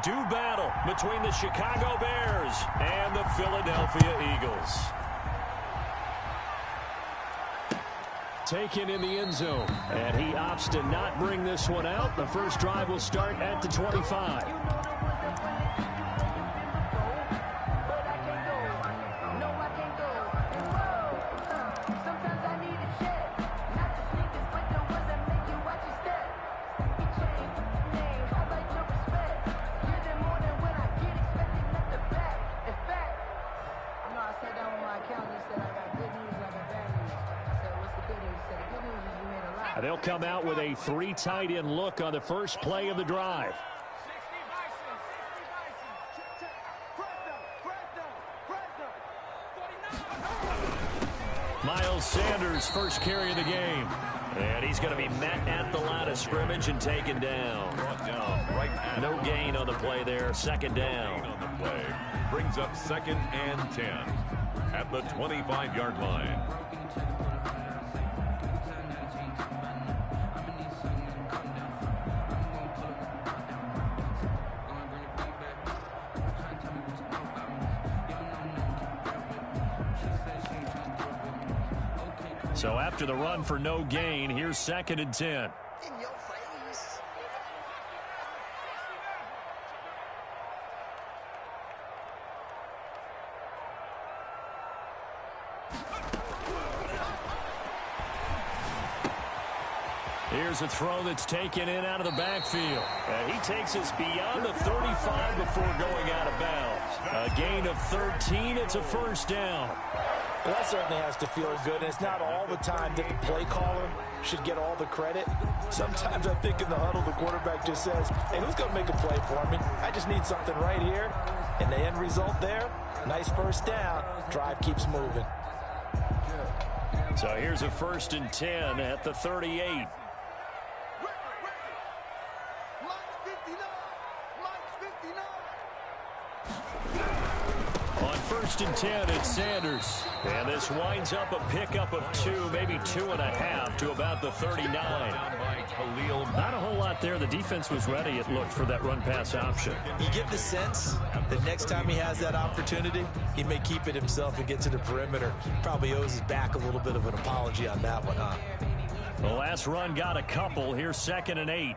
do battle between the Chicago Bears and the Philadelphia Eagles. Taken in the end zone, and he opts to not bring this one out. The first drive will start at the 25. They'll come out with a three tight end look on the first play of the drive. Miles Sanders first carry of the game. And he's going to be met at the line of scrimmage and taken down. No gain on the play there. Second down. On the play brings up 2nd and 10 at the 25-yard line. So after the run for no gain, here's 2nd and 10. Here's a throw that's taken in out of the backfield. And he takes us beyond the 35 before going out of bounds. A gain of 13. It's a first down. Well, that certainly has to feel good, and it's not all the time that the play caller should get all the credit. Sometimes I think in the huddle, the quarterback just says, hey, who's going to make a play for me? I just need something right here. And the end result there, nice first down. Drive keeps moving. So here's a 1st and 10 at the 38. On 1st and 10, it's Sanders. And this winds up a pickup of 2, maybe 2.5 to about the 39. Not a whole lot there. The defense was ready, it looked, for that run-pass option. You get the sense that next time he has that opportunity, he may keep it himself and get to the perimeter. Probably owes his back a little bit of an apology on that one, huh? The last run got a couple. Here's 2nd and 8.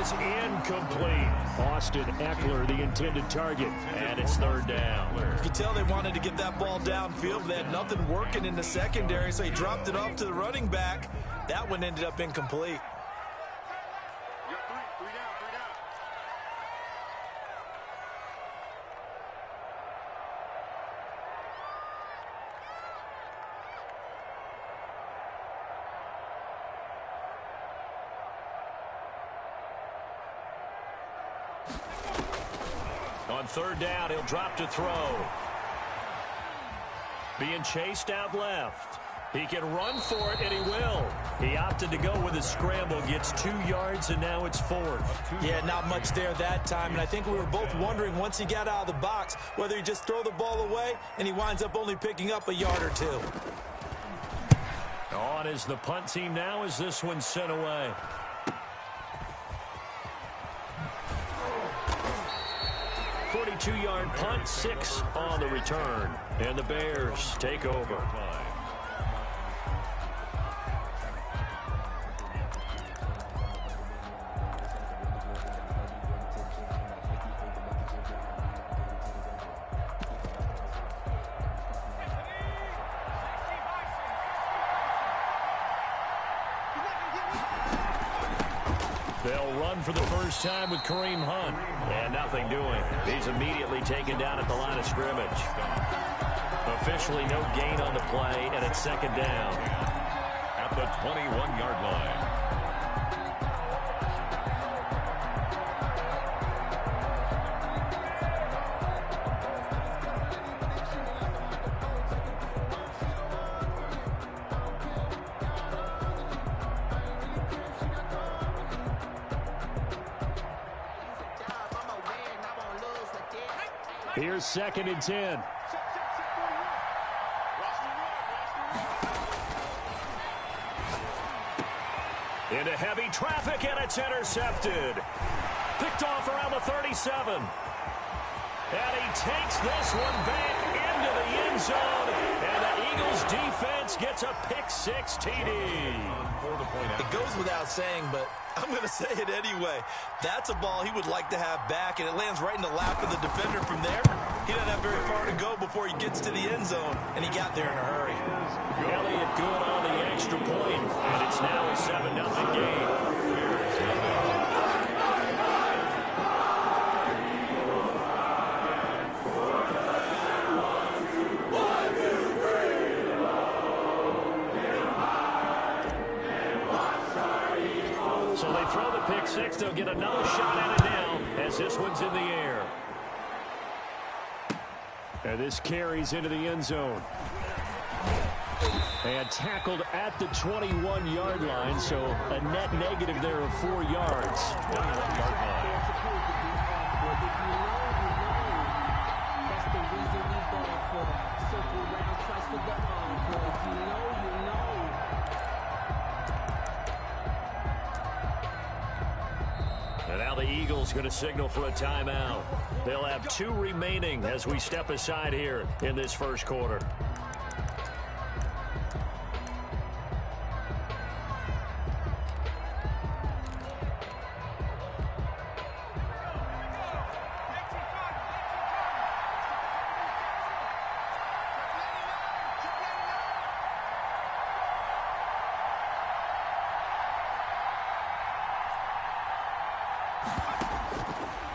Incomplete. Austin Eckler, the intended target, and it's 3rd down. You can tell they wanted to get that ball downfield. They had nothing working in the secondary, so he dropped it off to the running back. That one ended up incomplete. On 3rd down, he'll drop to throw. Being chased out left. He can run for it, and he will. He opted to go with a scramble, gets 2 yards, and now it's 4th. Yeah, not much there that time, and I think we were both wondering once he got out of the box whether he just throw the ball away, and he winds up only picking up a yard or 2. On is the punt team now as this one's sent away. Two-yard punt, 6 on the return, and the Bears take over. They'll run for the first time with Kareem Hunt. And nothing doing. He's immediately taken down at the line of scrimmage. Officially no gain on the play, and it's 2nd down. At the 21-yard line. Here's 2nd and 10. Into heavy traffic, and it's intercepted. Picked off around the 37. And he takes this one back into the end zone. And the Eagles defense gets a pick-6 TD. It goes without saying, but I'm going to say it anyway. That's a ball he would like to have back, and it lands right in the lap of the defender from there. He doesn't have very far to go before he gets to the end zone, and he got there in a hurry. Elliott good on the extra point, and it's now a 7-0 game. So they throw the pick-6. They'll get another shot at it now as this one's in the air. And this carries into the end zone. And tackled at the 21-yard line, so a net negative there of 4 yards. And now the Eagles going to signal for a timeout. They'll have 2 remaining as we step aside here in this first quarter.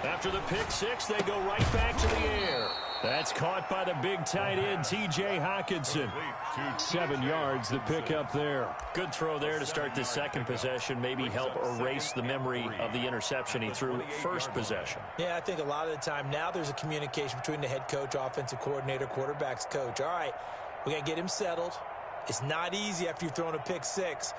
After the pick-6, they go right back to the air. That's caught by the big tight end, T.J. Hockenson. 7 yards, the pickup there. Good throw there to start the second possession. Maybe help erase the memory of the interception he threw first possession. Yeah, I think a lot of the time now there's a communication between the head coach, offensive coordinator, quarterback's coach. All right, we got to get him settled. It's not easy after you've thrown a pick-6.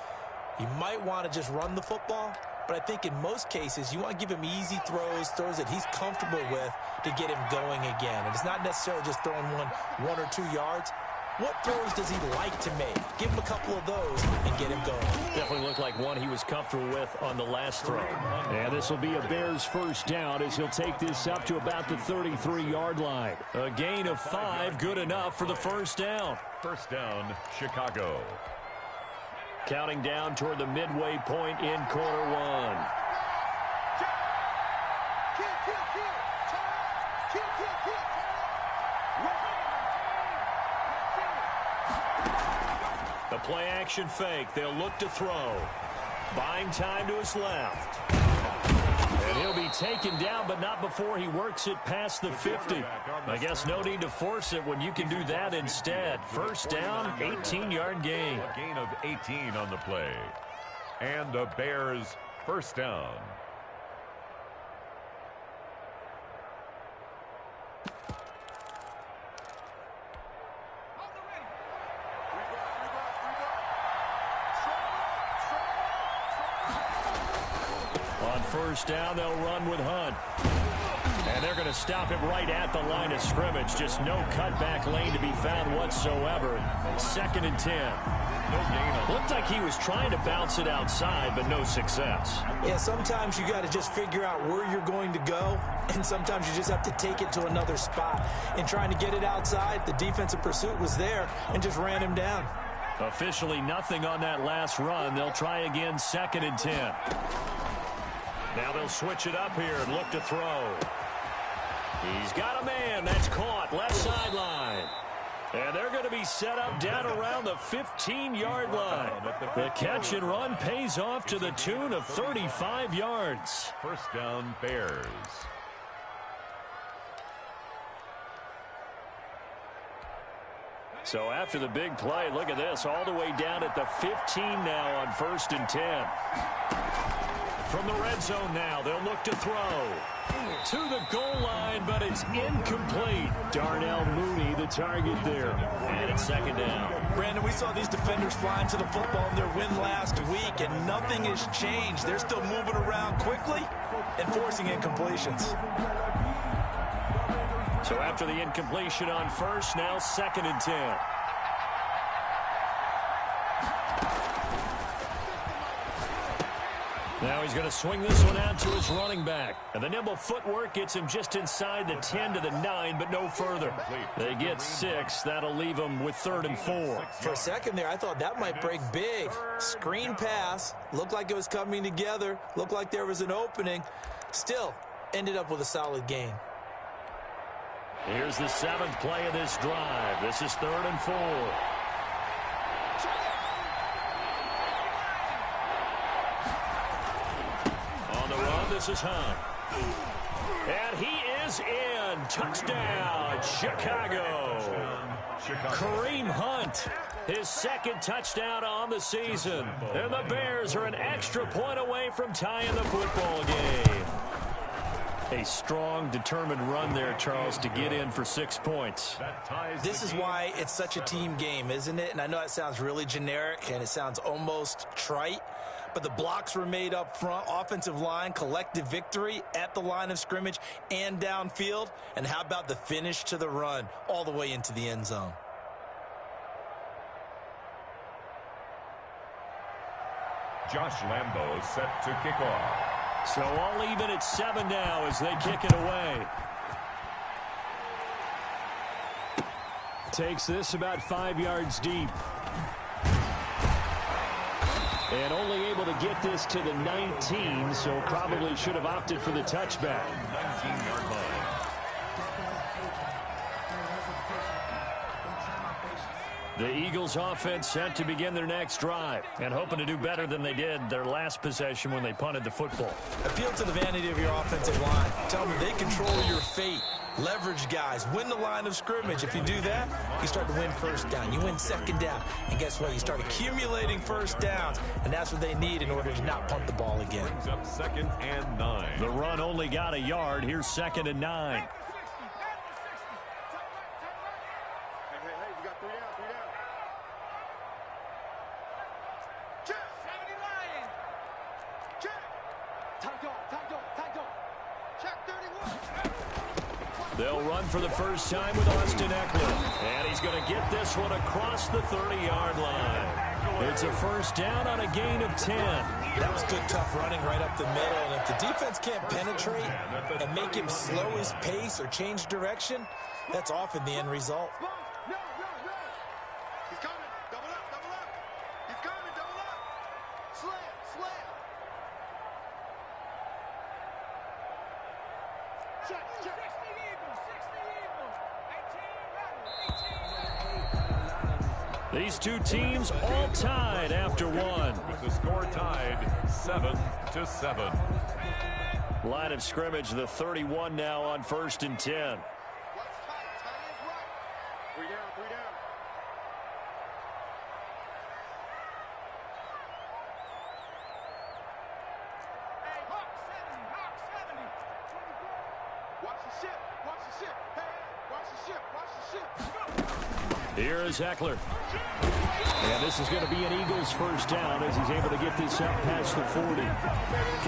You might want to just run the football. But I think in most cases, you want to give him easy throws that he's comfortable with to get him going again. And it's not necessarily just throwing one or 2 yards. What throws does he like to make? Give him a couple of those and get him going. Definitely looked like one he was comfortable with on the last throw. And this will be a Bears first down as he'll take this up to about the 33-yard line. A gain of 5, good enough for the first down. First down, Chicago. Counting down toward the midway point in quarter 1. The play action fake. They'll look to throw. Buying time to his left. And he'll be taken down, but not before he works it past the 50. I guess no need to force it when you can do that instead. First down, 18-yard gain. A gain of 18 on the play. And the Bears first down. First down, they'll run with Hunt. And they're going to stop him right at the line of scrimmage. Just no cutback lane to be found whatsoever. 2nd and 10. Looked like he was trying to bounce it outside, but no success. Yeah, sometimes you got to just figure out where you're going to go, and sometimes you just have to take it to another spot. In trying to get it outside, the defensive pursuit was there and just ran him down. Officially nothing on that last run. They'll try again, 2nd and 10. Now they'll switch it up here and look to throw. He's got a man. That's caught. Left sideline. And they're going to be set up down around the 15-yard line. The catch and run pays off to the tune of 35 yards. First down, Bears. So after the big play, look at this. All the way down at the 15 now on 1st and 10. From the red zone now, they'll look to throw. To the goal line, but it's incomplete. Darnell Mooney, the target there. And it's 2nd down. Brandon, we saw these defenders flying to the football in their win last week, and nothing has changed. They're still moving around quickly and forcing incompletions. So after the incompletion on first, now 2nd and 10. Now he's going to swing this one out to his running back. And the nimble footwork gets him just inside the 10 to the 9, but no further. They get 6. That'll leave them with 3rd and 4. For a second there, I thought that might break big. Screen pass. Looked like it was coming together. Looked like there was an opening. Still, ended up with a solid gain. Here's the 7th play of this drive. This is 3rd and 4. This is Hunt. And he is in. Touchdown, Chicago. Kareem Hunt, his 2nd touchdown on the season. And the Bears are an extra point away from tying the football game. A strong, determined run there, Charles, to get in for 6 points. This is why it's such a team game, isn't it? And I know it sounds really generic and it sounds almost trite. But the blocks were made up front, offensive line, collective victory at the line of scrimmage and downfield. And how about the finish to the run all the way into the end zone? Josh Lambo is set to kick off. So all even at 7 now as they kick it away. Takes this about 5 yards deep. And only able to get this to the 19, so probably should have opted for the touchback. 19-yard line. The Eagles offense set to begin their next drive and hoping to do better than they did their last possession when they punted the football. Appeal to the vanity of your offensive line. Tell them they control your fate. Leverage guys. Win the line of scrimmage. If you do that, you start to win first down. You win second down. And guess what? You start accumulating first downs. And that's what they need in order to not punt the ball again. Brings up 2nd and 9. The run only got a yard. Here's 2nd and 9. They'll run for the first time with Austin Eckler. And he's going to get this one across the 30-yard line. It's a first down on a gain of 10. That was good, tough running right up the middle. And if the defense can't penetrate and make him slow his pace or change direction, that's often the end result. He's coming. Double up, double up. He's coming, double up. Slam, slam. Check, check. 60 Eagles, 18. These two teams all tied after one. With the score tied 7-7. Line of scrimmage, the 31 now on 1st and 10. What's tight? Tight is right. 3 down, 3 down. Hey, Hawk 70, Hawk 70. Watch the ship, watch the ship. Hey, watch the ship, watch the ship. Here is Eckler. And this is going to be an Eagles first down as he's able to get this up past the 40.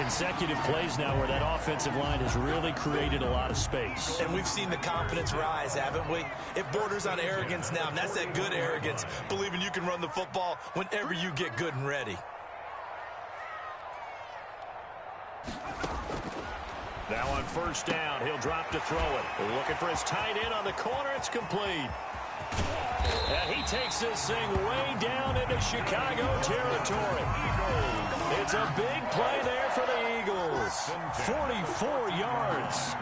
Consecutive plays now where that offensive line has really created a lot of space. And we've seen the confidence rise, haven't we? It borders on arrogance now, and that's that good arrogance, believing you can run the football whenever you get good and ready. Now on first down, he'll drop to throw it. They're looking for his tight end on the corner. It's complete. And he takes this thing way down into Chicago territory. It's a big play there for the Eagles. 44 yards.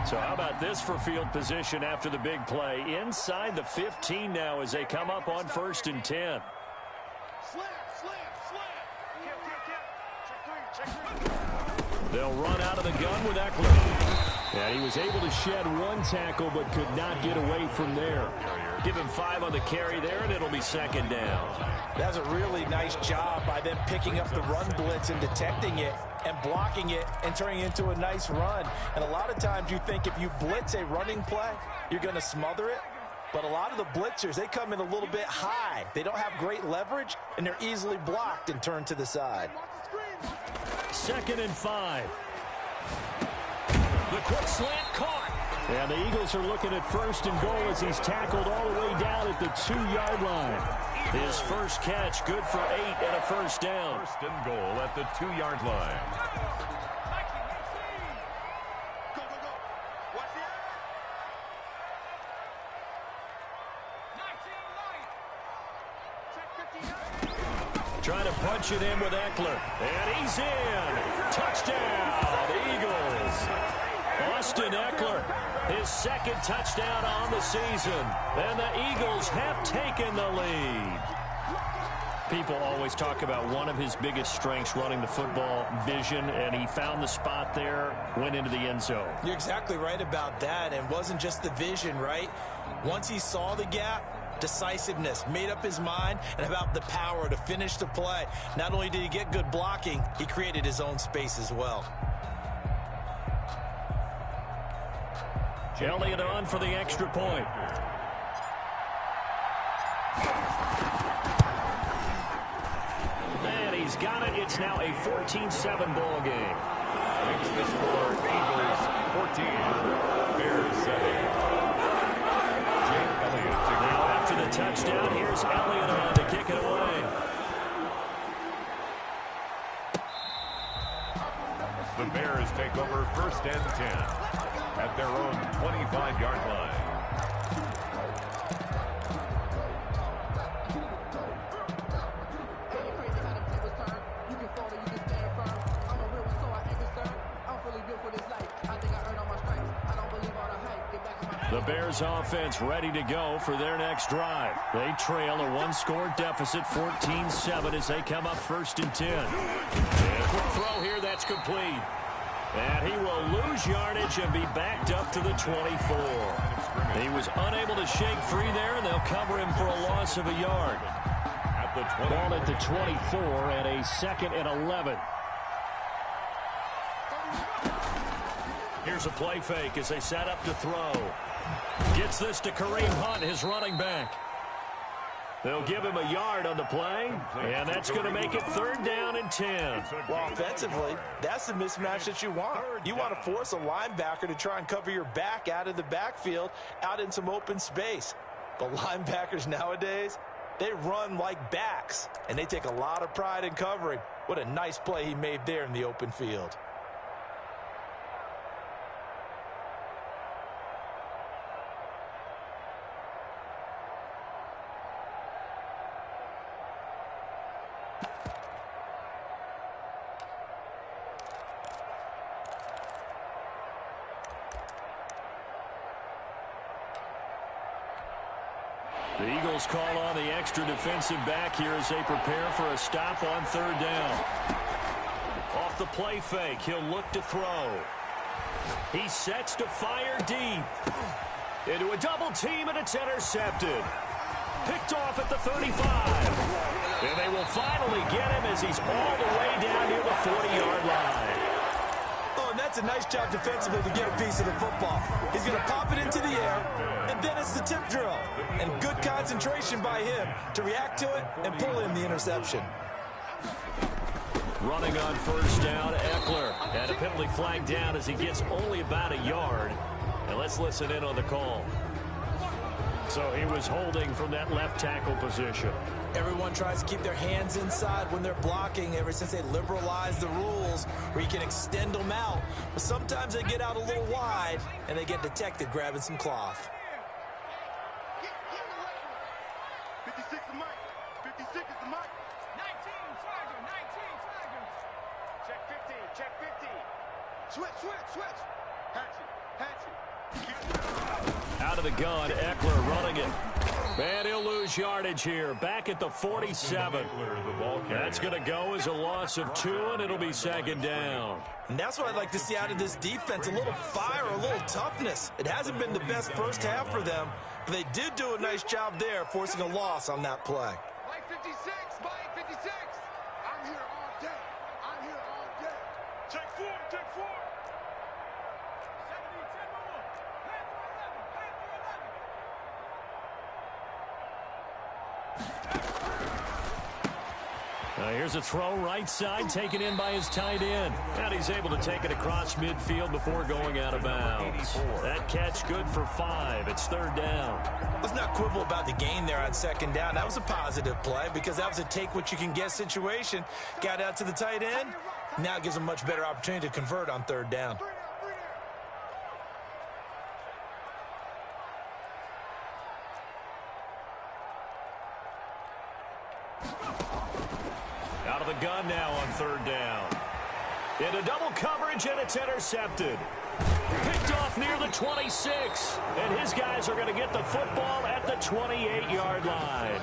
So how about this for field position after the big play? Inside the 15 now as they come up on 1st and 10. Slam, slam, slam. Check 3, check 3. They'll run out of the gun with Eckler. And he was able to shed one tackle but could not get away from there. Give him 5 on the carry there, and it'll be 2nd down. That's a really nice job by them picking up the run blitz and detecting it and blocking it and turning it into a nice run. And a lot of times you think if you blitz a running play, you're going to smother it. But a lot of the blitzers, they come in a little bit high. They don't have great leverage, and they're easily blocked and turned to the side. 2nd and 5. The quick slant caught. And the Eagles are looking at 1st and goal as he's tackled all the way down at the 2-yard line. His first catch, good for 8 and a first down. 1st and goal at the 2-yard line. Go, go, go. Watch the eye. 19-9. Check 59. Trying to punch it in with Eckler. And he's in. Touchdown, Eagles. Austin Eckler, his 2nd touchdown on the season. And the Eagles have taken the lead. People always talk about one of his biggest strengths, running the football, vision, and he found the spot there, went into the end zone. You're exactly right about that, and it wasn't just the vision, right? Once he saw the gap, decisiveness, made up his mind, and about the power to finish the play. Not only did he get good blocking, he created his own space as well. Elliott on for the extra point. And he's got it. It's now a 14-7 ball game. Makes the score Eagles 14, Bears 7. Jayy Elliott. Now after the touchdown, here's Elliott on to kick it away. The Bears take over 1st and 10 at their own 25-yard line. The Bears offense ready to go for their next drive. They trail a 1-score deficit, 14-7, as they come up 1st and 10. And a quick throw here, that's complete. And he will lose yardage and be backed up to the 24. He was unable to shake free there, and they'll cover him for a loss of a yard. At the 20. Ball at the 24 and a 2nd and 11. Here's a play fake as they set up to throw. Gets this to Kareem Hunt, his running back. They'll give him a yard on the play, and that's going to make it 3rd down and 10. Well, offensively, that's the mismatch that you want. You want to force a linebacker to try and cover your back out of the backfield, out in some open space. But linebackers nowadays, they run like backs, and they take a lot of pride in covering. What a nice play he made there in the open field. The Eagles call on the extra defensive back here as they prepare for a stop on 3rd down. Off the play fake, he'll look to throw. He sets to fire deep. Into a double team, and it's intercepted. Picked off at the 35. And they will finally get him as he's all the way down near the 40-yard line. Oh, and that's a nice job defensively to get a piece of the football. He's going to pop it into the air, and then it's the tip drill. And good concentration by him to react to it and pull in the interception. Running on 1st down, Eckler. And a penalty flag down as he gets only about a yard. And let's listen in on the call. So he was holding from that left tackle position. Everyone tries to keep their hands inside when they're blocking ever since they liberalized the rules where you can extend them out. But sometimes they get out a little wide, and they get detected grabbing some cloth. 56 is Mike. 56 is the Mike. 19 Tiger. 19 Tiger. Check 15. Check 15. Switch. Hatchet. Out of the gun, Eckler running it. And he'll lose yardage here. Back at the 47. That's going to go as a loss of 2, and it'll be 2nd down. And that's what I'd like to see out of this defense, a little fire, a little toughness. It hasn't been the best first half for them, but they did do a nice job there, forcing a loss on that play. Mike 56. Mike 56. I'm here all day. Check 4. 11. Here's a throw right side, taken in by his tight end. And he's able to take it across midfield before going out of bounds. That catch good for 5. It's 3rd down. Let's not quibble about the gain there on 2nd down. That was a positive play because that was a take-what-you-can-get situation. Got out to the tight end. Now it gives him a much better opportunity to convert on 3rd down. Out of the gun now on 3rd down. Into double coverage, and it's intercepted. Picked off near the 26. And his guys are going to get the football at the 28-yard line.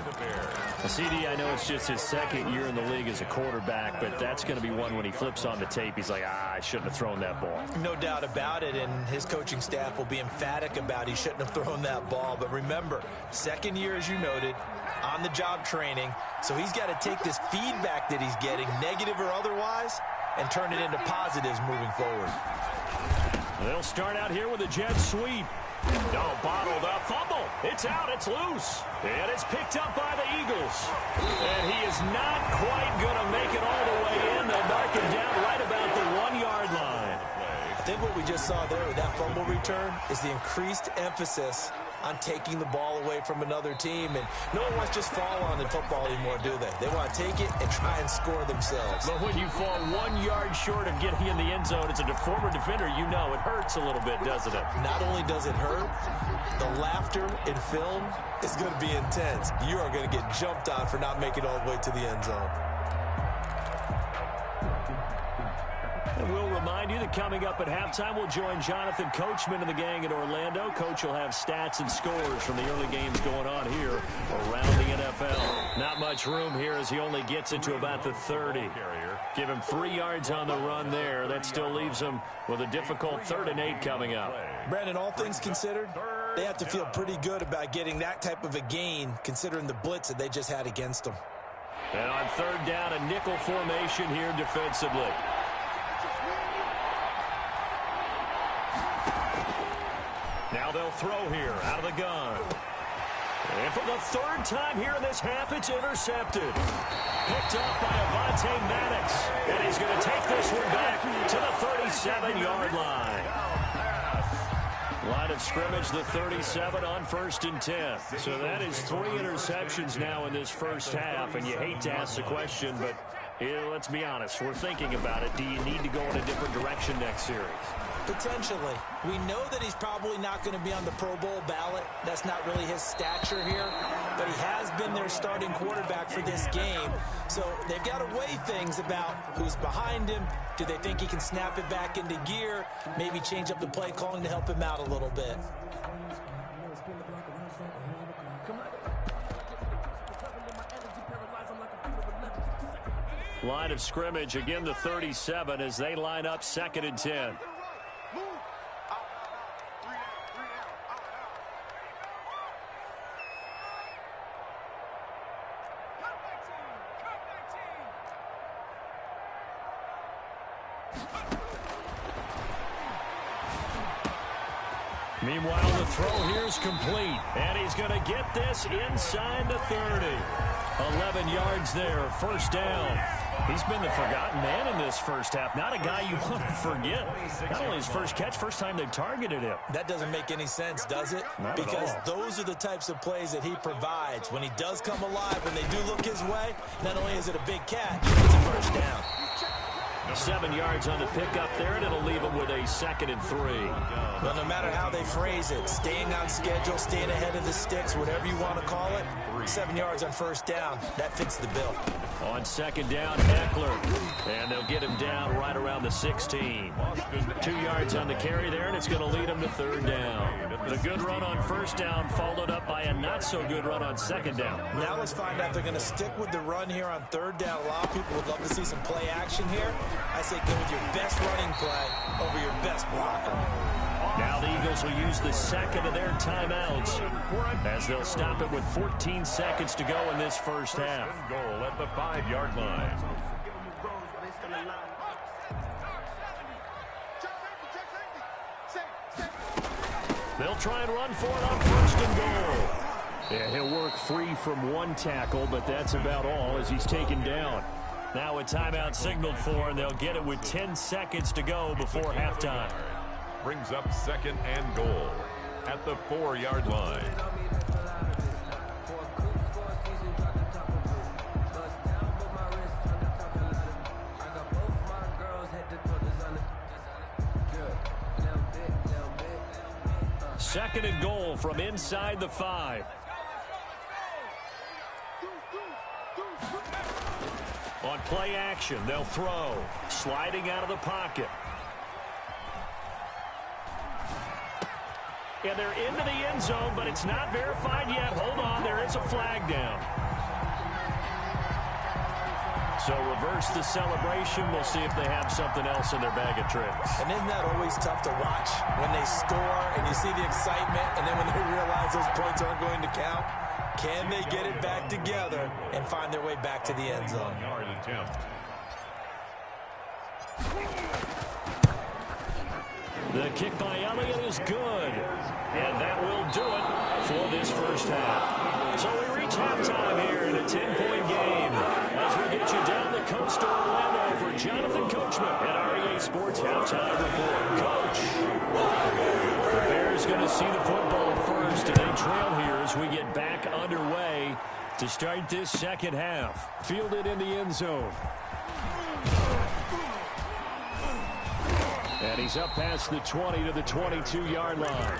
CD, I know it's just his 2nd year in the league as a quarterback, but that's going to be one when he flips on the tape, he's like, I shouldn't have thrown that ball. No doubt about it, and his coaching staff will be emphatic about he shouldn't have thrown that ball. But remember, 2nd year, as you noted, on-the-job training, so he's got to take this feedback that he's getting, negative or otherwise, and turn it into positives moving forward. They'll start out here with a jet sweep. Oh, bottled up. Fumble. It's out. It's loose. And it's picked up by the Eagles. And he is not quite going to make it all the way in. They'll mark him down right about the 1-yard line. I think what we just saw there with that fumble return is the increased emphasis on taking the ball away from another team. And no one wants to just fall on in football anymore, do they? They want to take it and try and score themselves. But when you fall 1 yard short of getting in the end zone as a former defender, you know it hurts a little bit, doesn't it? Not only does it hurt, the laughter in film is going to be intense. You are going to get jumped on for not making it all the way to the end zone. And we'll remind you that coming up at halftime, we'll join Jonathan Coachman and the gang in Orlando. Coach will have stats and scores from the early games going on here around the NFL. Not much room here as he only gets it to about the 30. Give him 3 yards on the run there. That still leaves him with a difficult 3rd and 8 coming up. Brandon, all things considered, they have to feel pretty good about getting that type of a gain considering the blitz that they just had against them. And on 3rd down, a nickel formation here defensively. Now they'll throw here out of the gun. And for the 3rd time here in this half, it's intercepted. Picked up by Avonte Maddox. And he's going to take this one back to the 37-yard line. Line of scrimmage, the 37 on 1st and 10. So that is 3 interceptions now in this first half. And you hate to ask the question, but let's be honest. We're thinking about it. Do you need to go in a different direction next series? Potentially. We know that he's probably not going to be on the Pro Bowl ballot. That's not really his stature here. But he has been their starting quarterback for this game. So they've got to weigh things about who's behind him. Do they think he can snap it back into gear? Maybe change up the play calling to help him out a little bit. Line of scrimmage, again the 37 as they line up 2nd and 10. Meanwhile, the throw here is complete, and he's going to get this inside the 30. 11 yards there, 1st down. He's been the forgotten man in this first half. Not a guy you want to forget. Not only his first catch, first time they've targeted him. That doesn't make any sense, does it? Because those are the types of plays that he provides. When he does come alive, when they do look his way, not only is it a big catch, it's a 1st down. 7 yards on the pickup there, and it'll leave him with a 2nd and 3. Well, no matter how they phrase it, staying on schedule, staying ahead of the sticks, whatever you want to call it, 7 yards on 1st down, that fits the bill. On 2nd down, Eckler, and they'll get him down right around the 16. 2 yards on the carry there, and it's going to lead him to 3rd down. The good run on 1st down followed up by a not-so-good run on 2nd down. Now let's find out if they're going to stick with the run here on 3rd down. A lot of people would love to see some play action here. I say go with your best running play over your best blocker. Now the Eagles will use the 2nd of their timeouts as they'll stop it with 14 seconds to go in this first half. Goal at the 5-yard line. They'll try and run for it on 1st and goal. Yeah, he'll work free from one tackle, but that's about all as he's taken down. Now a timeout signaled for, and they'll get it with 10 seconds to go before halftime. Brings up second and goal at the 4-yard line. Second and goal from inside the 5. On play action, they'll throw. Sliding out of the pocket. And they're into the end zone, but it's not verified yet. Hold on, there is a flag down. So reverse the celebration. We'll see if they have something else in their bag of tricks. And isn't that always tough to watch when they score and you see the excitement, and then when they realize those points aren't going to count? Can they get it back together and find their way back to the end zone? The kick by Elliott is good. And that will do it for this first half. So we reach halftime here in a 10-point game. As we get you down the coast to Orlando for Jonathan Coachman at REA Sports Halftime Report. Coach, the Bears going to see the football first, and they trail here as we get back underway to start this second half. Fielded in the end zone. And he's up past the 20 to the 22-yard line.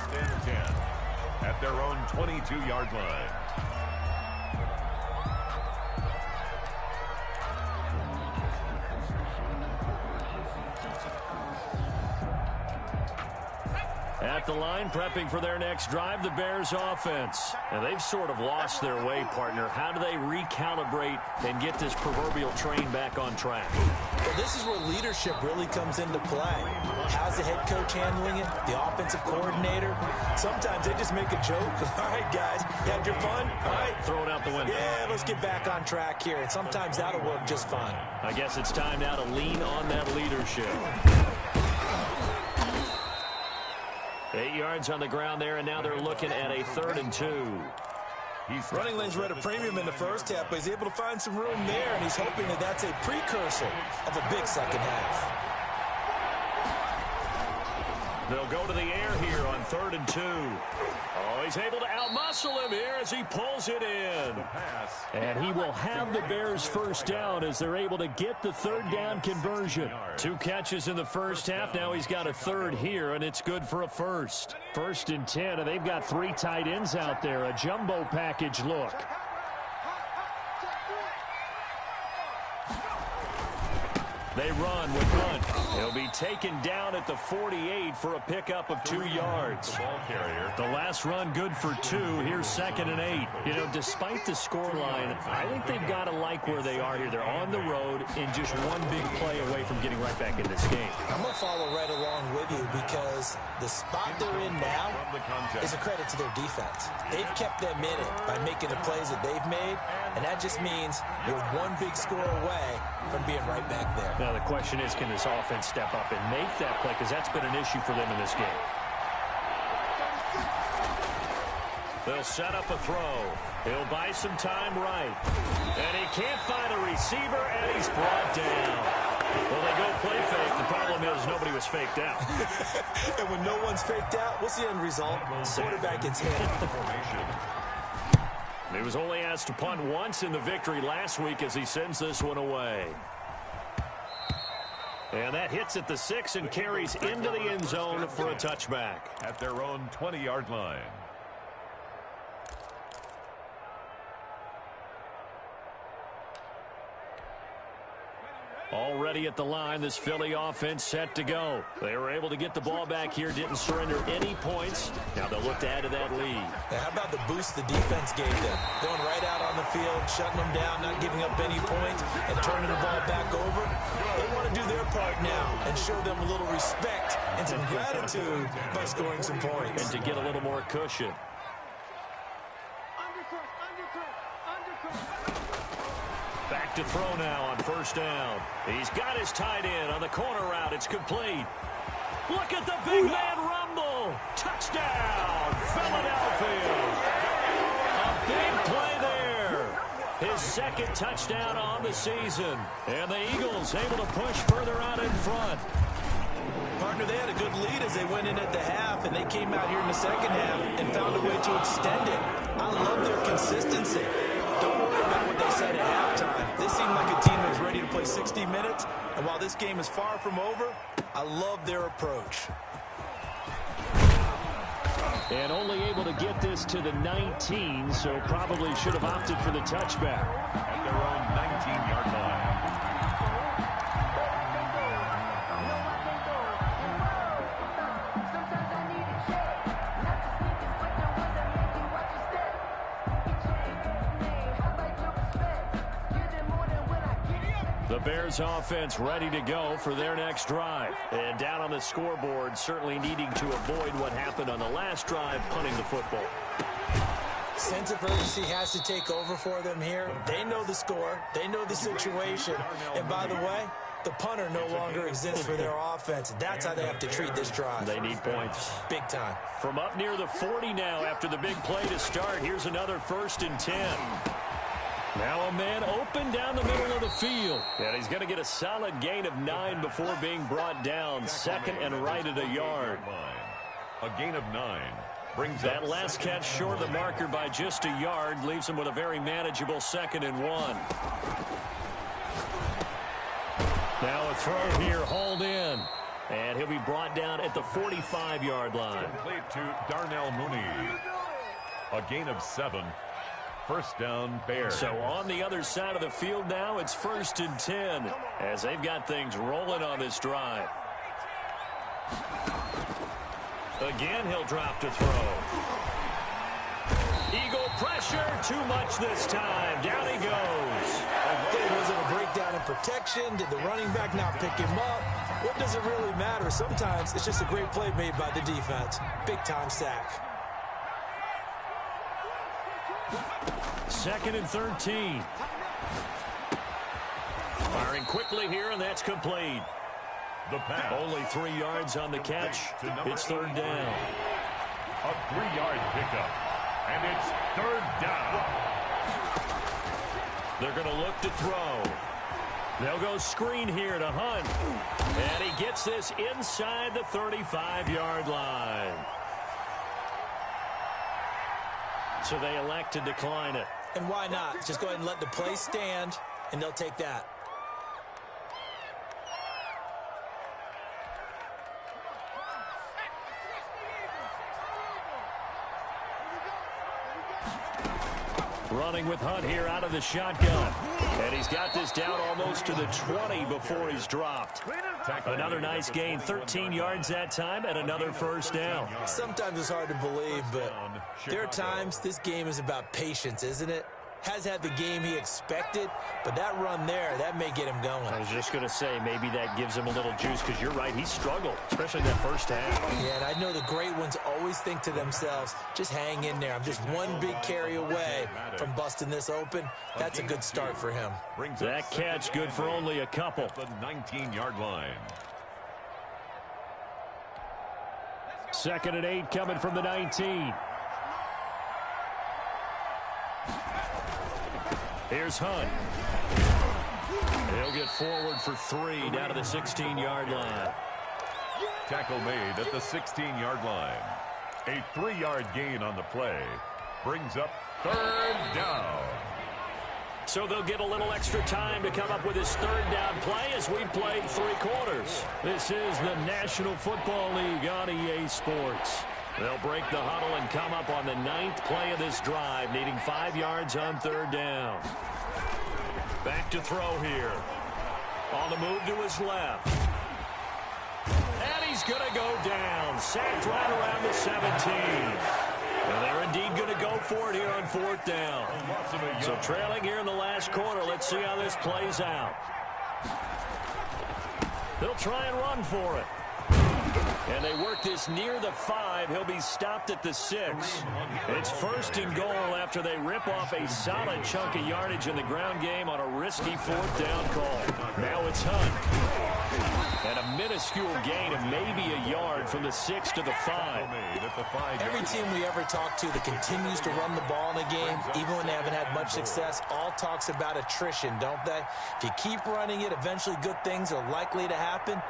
At their own 22-yard line. At the line, prepping for their next drive, the Bears offense. And they've sort of lost their way, partner. How do they recalibrate and get this proverbial train back on track? Well, this is where leadership really comes into play. How's the head coach handling it? The offensive coordinator? Sometimes they just make a joke. All right, guys, you had your fun? All right. Throw it out the window. Yeah, let's get back on track here. And sometimes that'll work just fine. I guess it's time now to lean on that leadership. 8 yards on the ground there, and now they're looking at a 3rd and 2. Running lanes were at a premium in the first half, but he's able to find some room there, and he's hoping that that's a precursor of a big second half. They'll go to the air here on 3rd and 2. Oh, he's able to outmuscle him here as he pulls it in. And he will have the Bears first down as they're able to get the 3rd down conversion. 2 catches in the first half. Now he's got a 3rd here, and it's good for a first. 1st and 10, and they've got 3 tight ends out there. A jumbo package look. They run with 1. He'll be taken down at the 48 for a pickup of 2 yards. The last run good for 2. Here's 2nd and 8. You know, despite the scoreline, I think they've got to like where they are here. They're on the road and just one big play away from getting right back in this game. I'm going to follow right along with you because the spot they're in now is a credit to their defense. They've kept them in it by making the plays that they've made, and that just means you're one big score away from being right back there. Now the question is, can this offense step up and make that play? Because that's been an issue for them in this game. They'll set up a throw. He'll buy some time right. And he can't find a receiver, and he's brought down. Well, they go play fake. The problem is nobody was faked out. And when no one's faked out, what's the end result? Quarterback gets hit. He was only asked to punt once in the victory last week as he sends this one away. And that hits at the 6 and carries into the end zone for a touchback. At their own 20-yard line. Already at the line, this Philly offense set to go. They were able to get the ball back here, didn't surrender any points. Now they'll look to add to that lead. Now, how about the boost the defense gave them? Going right out on the field, shutting them down, not giving up any points, and turning the ball back over. They want to do their part now and show them a little respect and some gratitude by scoring some points. And to get a little more cushion. Back to throw now on 1st down. He's got his tight end on the corner route. It's complete. Look at the big man rumble. Touchdown, Philadelphia. A big play there. his second touchdown on the season. And the Eagles able to push further out in front. Partner, they had a good lead as they went in at the half, and they came out here in the second half and found a way to extend it. I love their consistency. Don't worry about what they said at halftime. This seemed like a team that was ready to play 60 minutes, and while this game is far from over, I love their approach. And only able to get this to the 19, so probably should have opted for the touchback. At their own 19-yard line. The Bears offense ready to go for their next drive. And down on the scoreboard, certainly needing to avoid what happened on the last drive, punting the football. Sense of urgency has to take over for them here. They know the score. They know the situation. And by the way, the punter no longer exists for their offense. That's how they have to treat this drive. They need points. Big time. From up near the 40 now after the big play to start, here's another 1st and 10. Now a man open down the middle of the field. And he's going to get a solid gain of 9 before being brought down. Second and right at a yard. A gain of 9. Brings that last catch short of the marker by just a yard. Leaves him with a very manageable 2nd and 1. Now a throw here, hauled in. And he'll be brought down at the 45-yard line. Played to Darnell Mooney. A gain of 7. 1st down, Bears. So on the other side of the field now, it's 1st and 10 as they've got things rolling on this drive. Again, he'll drop to throw. Eagle pressure, too much this time. Down he goes. Was it a breakdown in protection? Did the running back not pick him up? What does it really matter? Sometimes it's just a great play made by the defense. Big-time sack. 2nd and 13. Firing quickly here, and that's complete. The pass. Only 3 yards on the catch. It's 3rd down. A 3-yard pickup. And it's 3rd down. They're going to look to throw. They'll go screen here to Hunt. And he gets this inside the 35-yard line. So they elect to decline it. And why not? Just go ahead and let the play stand, and they'll take that. Running with Hunt here out of the shotgun. And he's got this down almost to the 20 before he's dropped. Another nice gain, 13 yards that time, and another 1st down. Sometimes it's hard to believe, but there are times this game is about patience, isn't it? Has had the game he expected, but that run there, that may get him going. I was just going to say, maybe that gives him a little juice, because you're right, he struggled, especially that 1st half. Yeah, and I know the great ones always think to themselves, just hang in there. I'm just one big carry away from busting this open. That's a good start for him. That catch good for only a couple. The 19-yard line. 2nd and 8 coming from the 19. Here's Hunt. He'll get forward for 3 down to the 16-yard line. Tackle made at the 16-yard line. A 3-yard gain on the play. Brings up 3rd down. So they'll get a little extra time to come up with his 3rd down play as we played 3 quarters. This is the National Football League on EA Sports. They'll break the huddle and come up on the 9th play of this drive, needing 5 yards on 3rd down. Back to throw here. On the move to his left. And he's going to go down. Sacked right around the 17. And they're indeed going to go for it here on 4th down. So trailing here in the last quarter. Let's see how this plays out. They'll try and run for it. And they work this near the 5. He'll be stopped at the 6. It's 1st and goal after they rip off a solid chunk of yardage in the ground game on a risky 4th down call. Now it's Hunt. And a minuscule gain of maybe a yard from the 6 to the 5. Every team we ever talk to that continues to run the ball in a game, even when they haven't had much success, all talks about attrition, don't they? If you keep running it, eventually good things are likely to happen.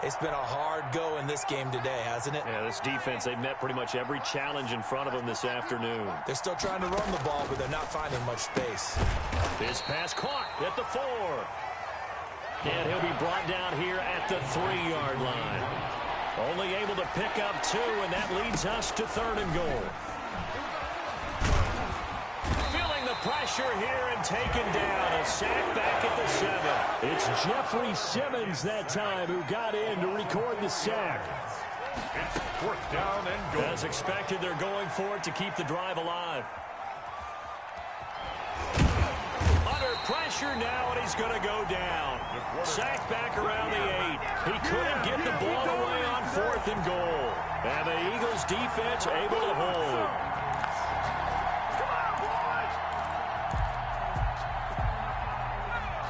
It's been a hard go in this game today, hasn't it? Yeah, this defense, they've met pretty much every challenge in front of them this afternoon. They're still trying to run the ball, but they're not finding much space. This pass caught at the 4. And he'll be brought down here at the 3-yard line. Only able to pick up 2, and that leads us to 3rd and goal. Feeling the pressure here and taken down. A sack back at the 7. It's Jeffrey Simmons that time who got in to record the sack. It's 4th down and goal. As expected, they're going for it to keep the drive alive. Under pressure now, and he's going to go down. Sack back around the 8. He couldn't get the ball away on 4th and goal. And the Eagles defense able to hold.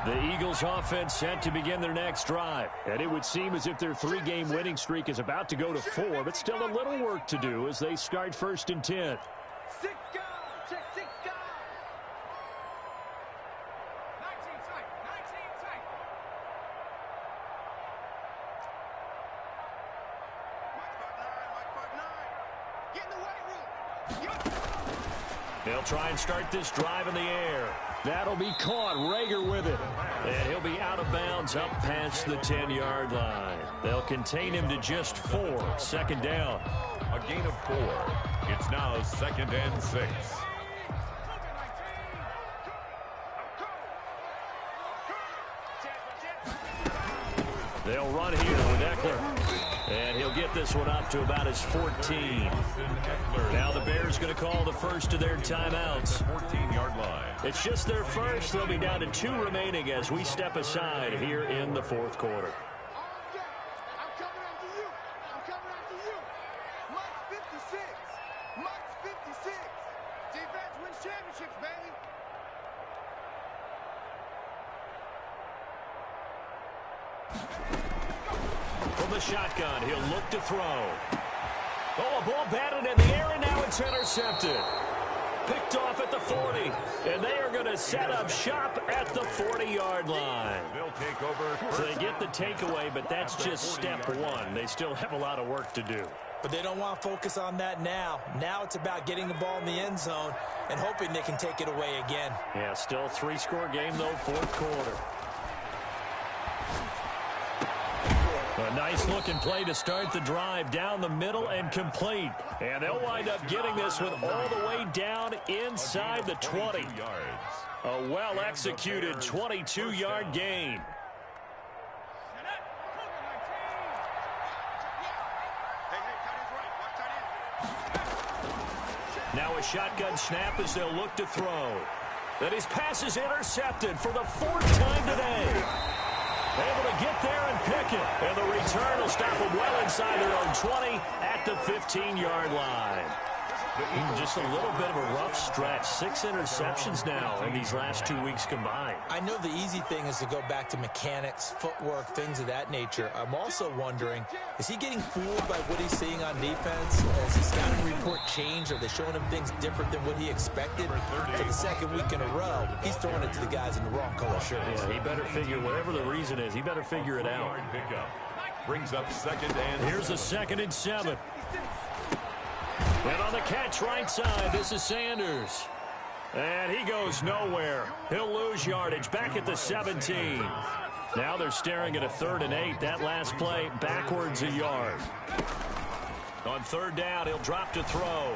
The Eagles offense set to begin their next drive. And it would seem as if their 3-game winning streak is about to go to 4, but still a little work to do as they start 1st and 10. 6 guys. Check 6 guys. 19 tight. 19 tight. Mike 5'9". Get in the weight room. They'll try and start this drive in the air. That'll be caught. Rager with it. And he'll be out of bounds up past the 10-yard line. They'll contain him to just 4. 2nd down. A gain of 4. It's now 2nd and 6. They'll run here with Eckler. And he'll get this one up to about his 14. Now the Bears going to call the first of their timeouts. 14-yard line. It's just their first. They'll be down to 2 remaining as we step aside here in the 4th quarter. I'm coming after you. I'm coming after you. Mike's 56. Mike's 56. Defense wins championships, baby. From the shotgun, he'll look to throw. Oh, a ball batted in the air, and now it's intercepted. Picked off at the 40, and they are going to set up shop at the 40-yard line. They'll take over. So they get the takeaway, but that's just step 1. They still have a lot of work to do. But they don't want to focus on that now. Now it's about getting the ball in the end zone and hoping they can take it away again. Yeah, still 3-score game, though, 4th quarter. A nice-looking play to start the drive down the middle and complete. And they'll wind up getting this one all the way down inside the 20. A well-executed 22-yard gain. Now a shotgun snap as they'll look to throw. Then his pass is intercepted for the 4th time today. Able to get there and pick it. And the return will stop them well inside their own 20 at the 15-yard line. Just a little bit of a rough stretch. 6 interceptions now in these last 2 weeks combined. I know the easy thing is to go back to mechanics, footwork, things of that nature. I'm also wondering, is he getting fooled by what he's seeing on defense? Has his scouting report changed? Are they showing him things different than what he expected? For the 2nd week in a row, he's throwing it to the guys in the wrong color shirts. Yeah, he better figure, whatever the reason is, he better figure it out. Brings up 2nd and Here's a 2nd and 7. And on the catch right side, this is Sanders. And he goes nowhere. He'll lose yardage back at the 17. Now they're staring at a 3rd and 8. That last play backwards a yard. On 3rd down, he'll drop to throw.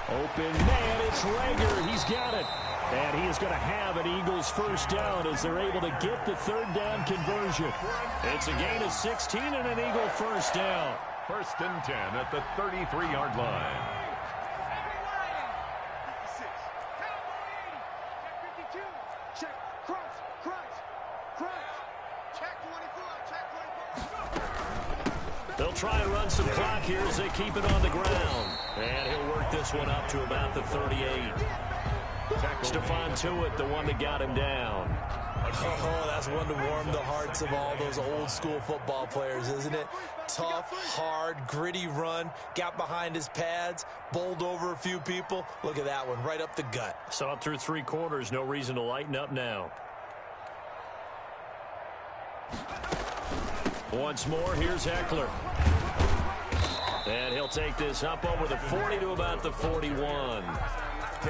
Open man, it's Rager. He's got it. And he is going to have an Eagles 1st down as they're able to get the 3rd down conversion. It's a gain of 16 and an Eagle 1st down. 1st and 10 at the 33-yard line. 56. Check 52. Check. Crunch. Crunch. Crunch. Check 24. Check 24. They'll try and run some clock here as they keep it on the ground. And he'll work this one up to about the 38. Stephon Tuitt, the one that got him down. Oh, that's one to warm the hearts of all those old school football players, isn't it? Tough, hard, gritty run, got behind his pads, bowled over a few people. Look at that one, right up the gut. Saw it through 3 quarters, no reason to lighten up now. Once more, here's Eckler. And he'll take this up over the 40 to about the 41.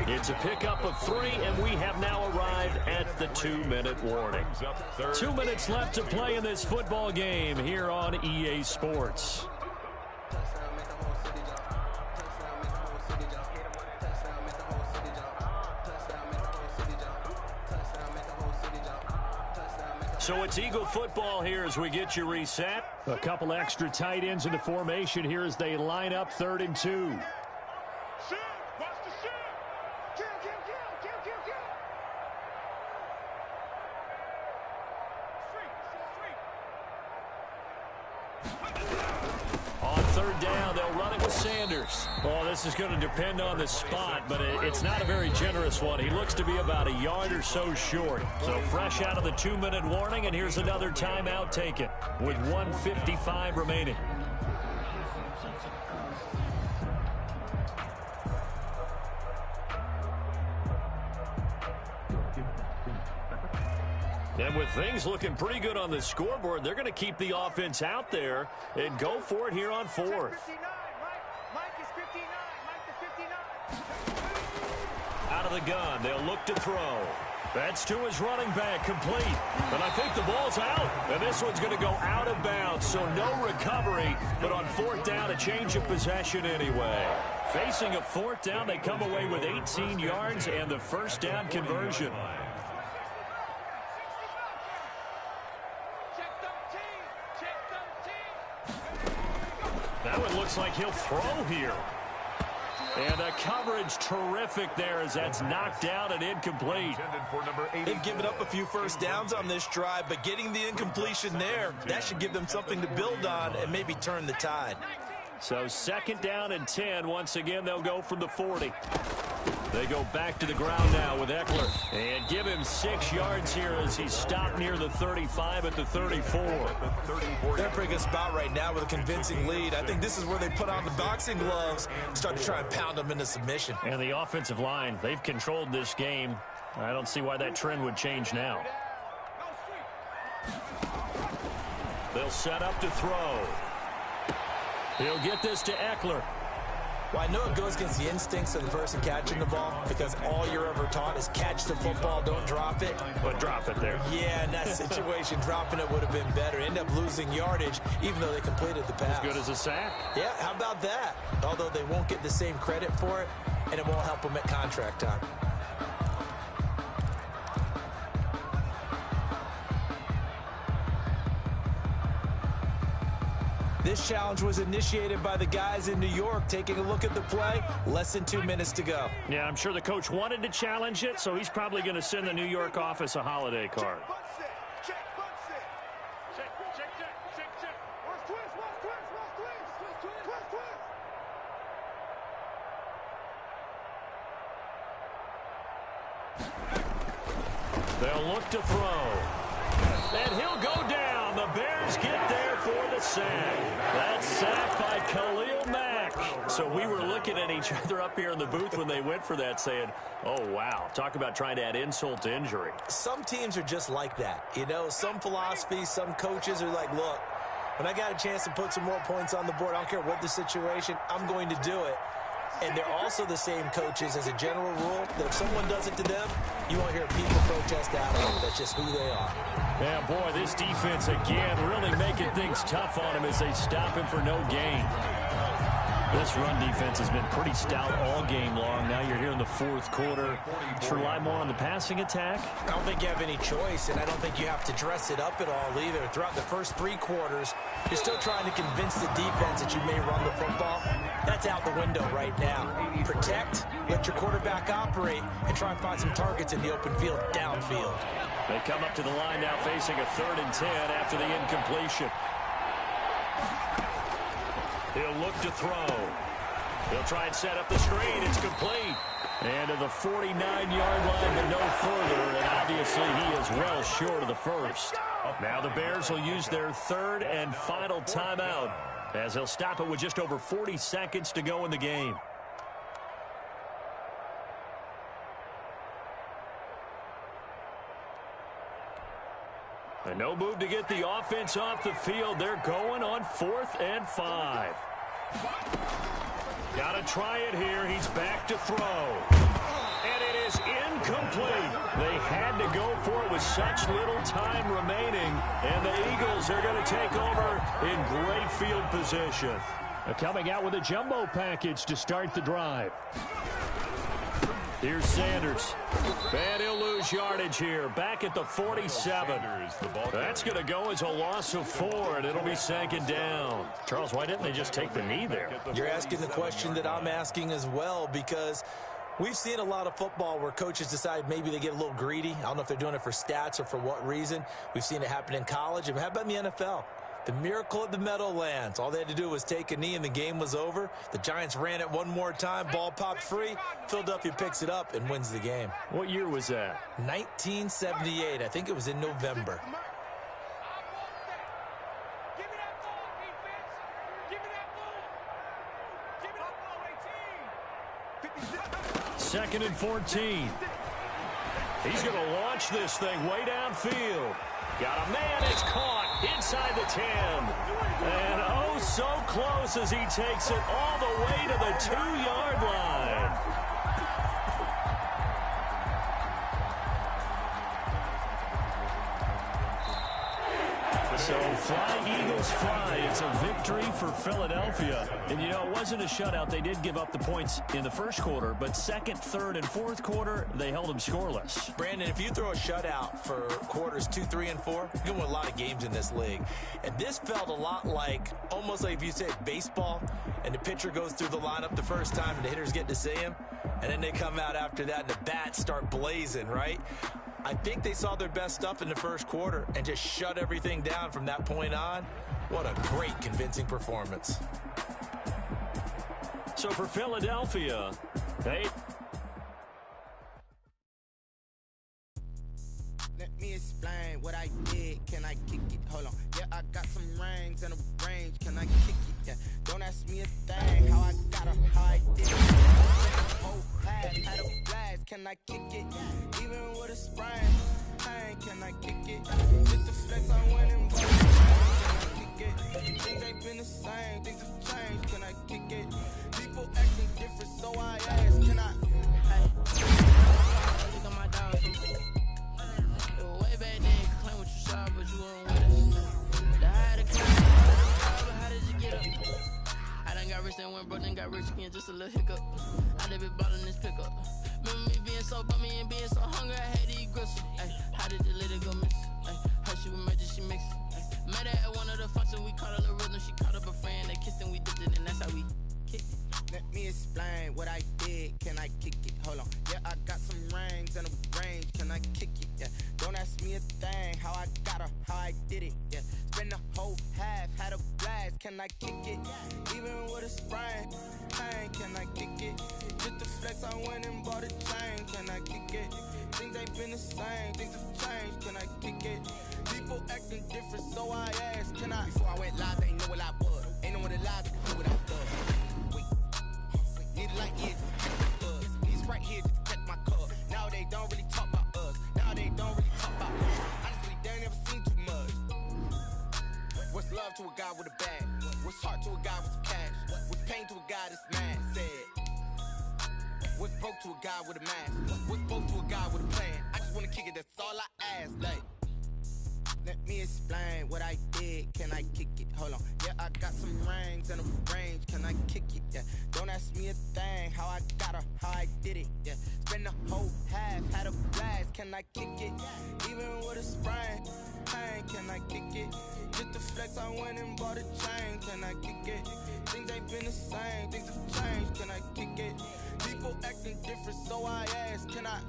It's a pickup of 3, and we have now arrived at the 2-minute warning. 2 minutes left to play in this football game here on EA Sports. So it's Eagle football here as we get you reset. A couple extra tight ends in the formation here as they line up 3rd and 2. On 3rd down, they'll run it with Sanders. Oh, this is going to depend on the spot, but it's not a very generous one. He looks to be about a yard or so short. So fresh out of the 2-minute warning, and here's another timeout taken with 1:55 remaining. And with things looking pretty good on the scoreboard, they're going to keep the offense out there and go for it here on 4th. Out of the gun, they'll look to throw. That's to his running back, complete. And I think the ball's out. And this one's going to go out of bounds, so no recovery. But on 4th down, a change of possession anyway. Facing a 4th down, they come away with 18 yards and the 1st down conversion. That one looks like he'll throw here. And the coverage terrific there as that's knocked down and incomplete. They've given up a few 1st downs on this drive, but getting the incompletion there, that should give them something to build on and maybe turn the tide. So 2nd down and 10. Once again, they'll go from the 40. They go back to the ground now with Eckler. And give him 6 yards here as he's stopped near the 35 at the 34. They're in a pretty good spot right now with a convincing lead. I think this is where they put on the boxing gloves, start to try and pound them into submission. And the offensive line, they've controlled this game. I don't see why that trend would change now. They'll set up to throw. He'll get this to Eckler. Well, I know it goes against the instincts of the person catching the ball because all you're ever taught is catch the football, don't drop it. But drop it there. Yeah, in that situation, dropping it would have been better. End up losing yardage, even though they completed the pass. As good as a sack. Yeah, how about that? Although they won't get the same credit for it, and it won't help them at contract time. This challenge was initiated by the guys in New York. Taking a look at the play, less than 2 minutes to go. Yeah, I'm sure the coach wanted to challenge it, so he's probably going to send the New York office a holiday card. They'll look to throw. And he'll go down. The Bears get there for the sack. That's sacked by Khalil Mack. So we were looking at each other up here in the booth when they went for that saying, oh, wow. Talk about trying to add insult to injury. Some teams are just like that. You know, some philosophies, some coaches are like, look, when I got a chance to put some more points on the board, I don't care what the situation, I'm going to do it. And they're also the same coaches as a general rule that if someone does it to them, you won't hear people protest out of it. That's just who they are. Yeah, boy, this defense again really making things tough on him as they stop him for no gain. This run defense has been pretty stout all game long. Now you're here in the 4th quarter. Just rely more on the passing attack. I don't think you have any choice, and I don't think you have to dress it up at all either. Throughout the first 3 quarters, you're still trying to convince the defense that you may run the football. That's out the window right now. Protect, let your quarterback operate, and try and find some targets in the open field downfield. They come up to the line now facing a 3rd and 10 after the incompletion. He'll look to throw. He'll try and set up the screen. It's complete. And to the 49-yard line, but no further. And obviously, he is well short of the first. Now the Bears will use their third and final timeout, as they'll stop it with just over 40 seconds to go in the game. And no move to get the offense off the field. They're going on 4th and 5. Got to try it here. He's back to throw. And it is incomplete. They had to go for it with such little time remaining. And the Eagles are going to take over in great field position. Coming out with a jumbo package to start the drive. Here's Sanders. And he'll lose yardage here. Back at the 47. That's going to go as a loss of 4, and it'll be second down. Charles, why didn't they just take the knee there? You're asking the question that I'm asking as well, because we've seen a lot of football where coaches decide maybe they get a little greedy. I don't know if they're doing it for stats or for what reason. We've seen it happen in college. And how about in the NFL? The miracle of the Meadowlands. All they had to do was take a knee and the game was over. The Giants ran it one more time. Ball popped free. Philadelphia picks it up and wins the game. What year was that? 1978. I think it was in November. Second and 14. He's going to launch this thing way downfield. Got a man. It's caught inside the 10. And oh, so close as he takes it all the way to the 2-yard line. So fly, Eagles, fly. It's a victory for Philadelphia. And, you know, it wasn't a shutout. They did give up the points in the first quarter, but second, third, and fourth quarter, they held them scoreless. Brandon, if you throw a shutout for quarters 2, 3, and 4, you're going to win a lot of games in this league. And this felt a lot like, almost like if you said baseball, and the pitcher goes through the lineup the first time, and the hitters get to see him, and then they come out after that, and the bats start blazing, right? I think they saw their best stuff in the first quarter and just shut everything down from that point on. What a great, convincing performance. So for Philadelphia, they... Let me explain what I did. Can I kick it? Hold on. Yeah, I got some rings and a range. Can I kick it? Yeah. Don't ask me a thing. How I got her, how I did it. Whole class had a blast. Can I kick it? Even with a sprain. Hey, can I kick it? Just a flex, I'm winning. Can I kick it? Things ain't been the same. Things have changed. Can I kick it? People acting different, so I ask. Can I? Hey. Look at my dog. Way back then, claim what you saw, but you weren't with us. The high to climb, how did you get up? I done got rich and went broke, then got rich again, just a little hiccup. I done been ballin' this pickup. Remember me being so bummy and being so hungry, I had to eat gristle. Ay, how did the lady go miss? Ay, her she was magic, she mixed. Met her at one of the functions, we caught her the rhythm, she caught up a friend, they kissed and we dipped it, and that's how we kicked it. Let me explain what I did. Can I kick it? Hold on. Yeah, I got some rings and a range. Can I kick it? Yeah. Don't ask me a thing. How I got her, how I did it. Yeah. Spend the whole half, had a blast. Can I kick it? Even with a sprain. Hey, can I kick it? Just a flex, I went and bought a chain. Can I kick it? Things ain't been the same. Things have changed. Can I kick it? People acting different, so I asked. Can I? Before I went live, they ain't know what I was. Ain't know what it lies to do what I done. Need a light here to catch my buzz. These right here to catch my cup. Now they don't really talk about us. Now they don't really talk about us. Honestly, they ain't never seen too much. What's love to a guy with a bag? What's heart to a guy with some cash? What's pain to a guy that's mad? Said. What's broke to a guy with a mask? What's broke to a guy with a plan? I just wanna kick it, that's all I ask. Like, let me explain what I did. Can I kick it? Hold on. Yeah, I got some rings and a range. Can I kick it? Yeah. Don't ask me a thing. How I got her, how I did it. Yeah. Spend the whole half, had a blast. Can I kick it? Even with a sprain. Hey, can I kick it? Just a flex, I went and bought a chain. Can I kick it? Things ain't been the same. Things have changed. Can I kick it? People acting different, so I ask. Can I?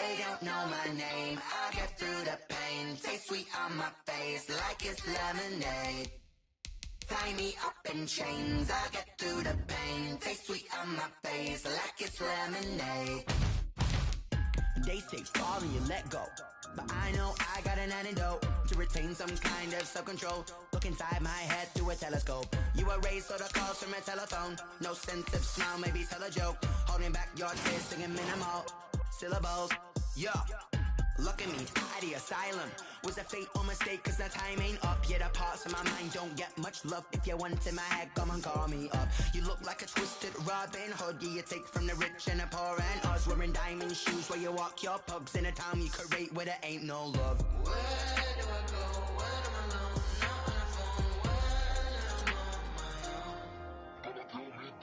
They don't know my name. I get through the pain. Taste sweet on my face like it's lemonade. Tie me up in chains. I get through the pain. Taste sweet on my face like it's lemonade. They say fall and you let go, but I know I got an antidote to retain some kind of self-control. Look inside my head through a telescope. You erase all the calls from a telephone. No sense of smile, maybe tell a joke. Holding back your tears, singing minimal syllables. Yeah, look at me, out the asylum. Was a fate or mistake, cause the time ain't up. Yeah, the parts of my mind don't get much love. If you want in my head, come and call me up. You look like a twisted Robin Hood. Yeah, you take from the rich and the poor and us. Wearing diamond shoes where you walk your pugs. In a town you create where there ain't no love. Where do I go? When I'm alone? Not on the phone. When I'm on my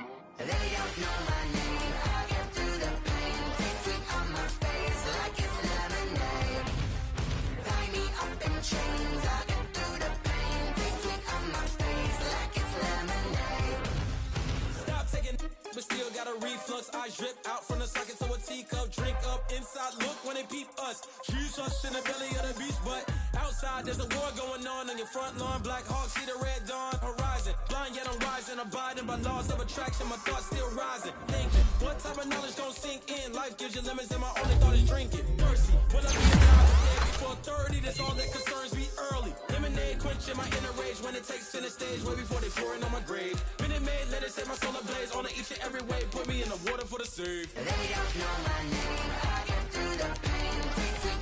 own. They don't know my name. I get through the pain. Taste sweet on my face like it's lemonade. Tie me up in chains. I get through the pain. Taste sweet on my face like it's lemonade. Stop taking, but still got a reflux. I drip out from the socket to a teacup. Drink up inside, look when they peep us. Choose us in the belly of the beast, but outside there's a war going on your front lawn. Black Hawk, see the red dawn horizon. Blind yet I'm rising, abiding by laws of attraction. My thoughts still rising. Thinking, what type of knowledge gon' sink in? Life gives you lemons and my only thought is drinking. Mercy, will I be alive again before 30? That's all that concerns me early. Lemonade quenching my inner rage when it takes center stage. Way before they pouring on my grave. Minute Maid, let it set my soul ablaze. On each and every way, put me in the water for the save. They don't know my name. I get through the pain. Taste sweet